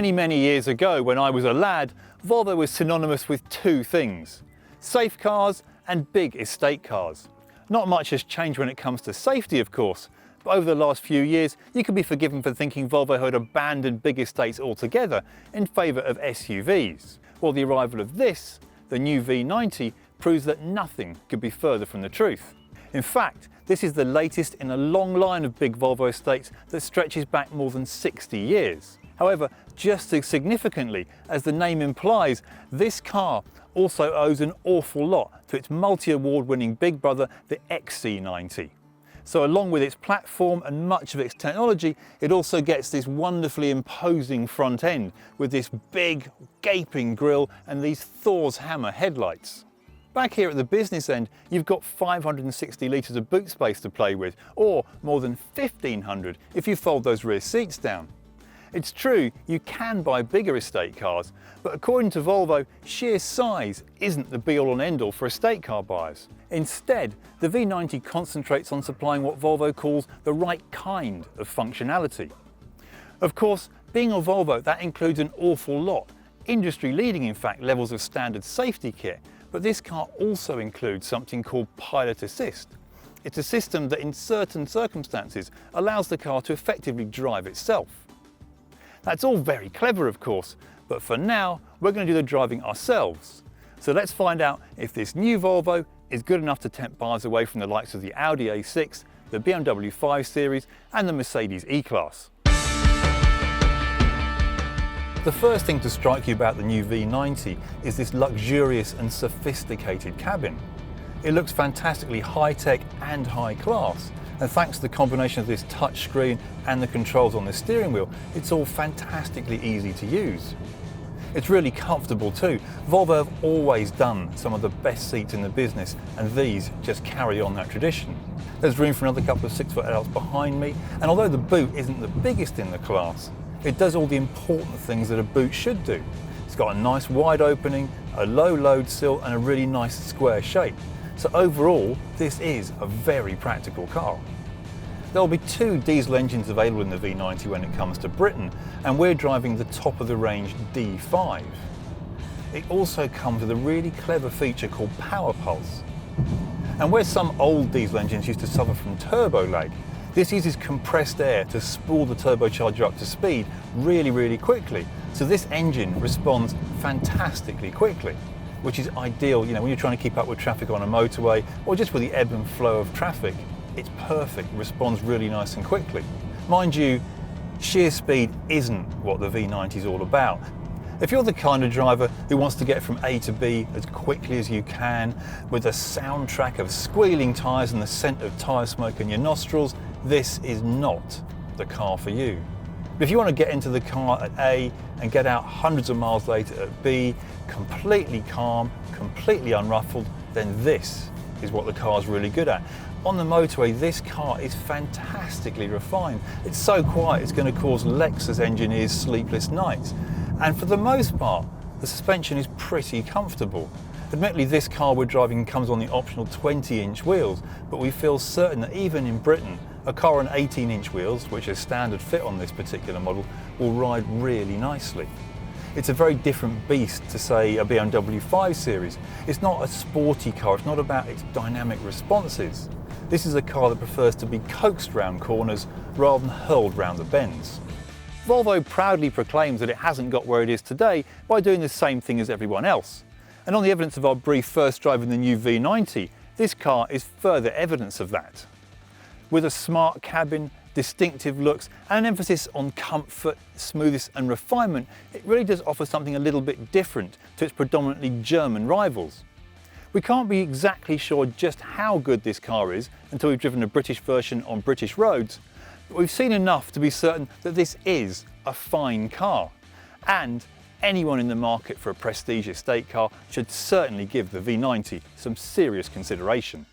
Many years ago, when I was a lad, Volvo was synonymous with two things: safe cars and big estate cars. Not much has changed when it comes to safety, of course, but over the last few years you could be forgiven for thinking Volvo had abandoned big estates altogether in favour of SUVs. Well, the arrival of this, the new V90, proves that nothing could be further from the truth. In fact, this is the latest in a long line of big Volvo estates that stretches back more than 60 years. However, just as significantly, as the name implies, this car also owes an awful lot to its multi-award winning big brother, the XC90. So along with its platform and much of its technology, it also gets this wonderfully imposing front end with this big gaping grille and these Thor's hammer headlights. Back here at the business end, you've got 560 litres of boot space to play with, or more than 1,500 if you fold those rear seats down. It's true, you can buy bigger estate cars, but according to Volvo, sheer size isn't the be-all and end-all for estate car buyers. Instead, the V90 concentrates on supplying what Volvo calls the right kind of functionality. Of course, being a Volvo, that includes an awful lot, industry-leading in fact levels of standard safety kit, but this car also includes something called Pilot Assist. It's a system that in certain circumstances allows the car to effectively drive itself. That's all very clever, of course, but for now we're going to do the driving ourselves. So let's find out if this new Volvo is good enough to tempt buyers away from the likes of the Audi A6, the BMW 5 Series and the Mercedes E-Class. The first thing to strike you about the new V90 is this luxurious and sophisticated cabin. It looks fantastically high-tech and high-class, and thanks to the combination of this touchscreen and the controls on the steering wheel, it's all fantastically easy to use. It's really comfortable too. Volvo have always done some of the best seats in the business, and these just carry on that tradition. There's room for another couple of 6-foot adults behind me, and although the boot isn't the biggest in the class, it does all the important things that a boot should do. It's got a nice wide opening, a low load sill and a really nice square shape. So overall, this is a very practical car. There will be two diesel engines available in the V90 when it comes to Britain, and we're driving the top of the range D5. It also comes with a really clever feature called Power Pulse. And where some old diesel engines used to suffer from turbo lag, this uses compressed air to spool the turbocharger up to speed really quickly. So this engine responds fantastically quickly, which is ideal, when you're trying to keep up with traffic on a motorway or just with the ebb and flow of traffic. It's perfect, responds really nice and quickly. Mind you, sheer speed isn't what the V90 is all about. If you're the kind of driver who wants to get from A to B as quickly as you can, with a soundtrack of squealing tyres and the scent of tyre smoke in your nostrils, this is not the car for you. But if you want to get into the car at A and get out hundreds of miles later at B, completely calm, completely unruffled, then this is what the car's really good at. On the motorway, this car is fantastically refined. It's so quiet it's going to cause Lexus engineers sleepless nights. And for the most part, the suspension is pretty comfortable. Admittedly, this car we're driving comes on the optional 20-inch wheels, but we feel certain that even in Britain, a car on 18-inch wheels, which is standard fit on this particular model, will ride really nicely. It's a very different beast to, say, a BMW 5 Series. It's not a sporty car, it's not about its dynamic responses. This is a car that prefers to be coaxed round corners rather than hurled round the bends. Volvo proudly proclaims that it hasn't got where it is today by doing the same thing as everyone else. And on the evidence of our brief first drive in the new V90, this car is further evidence of that. With a smart cabin, distinctive looks and an emphasis on comfort, smoothness and refinement, it really does offer something a little bit different to its predominantly German rivals. We can't be exactly sure just how good this car is until we've driven a British version on British roads, but we've seen enough to be certain that this is a fine car, and anyone in the market for a prestige estate car should certainly give the V90 some serious consideration.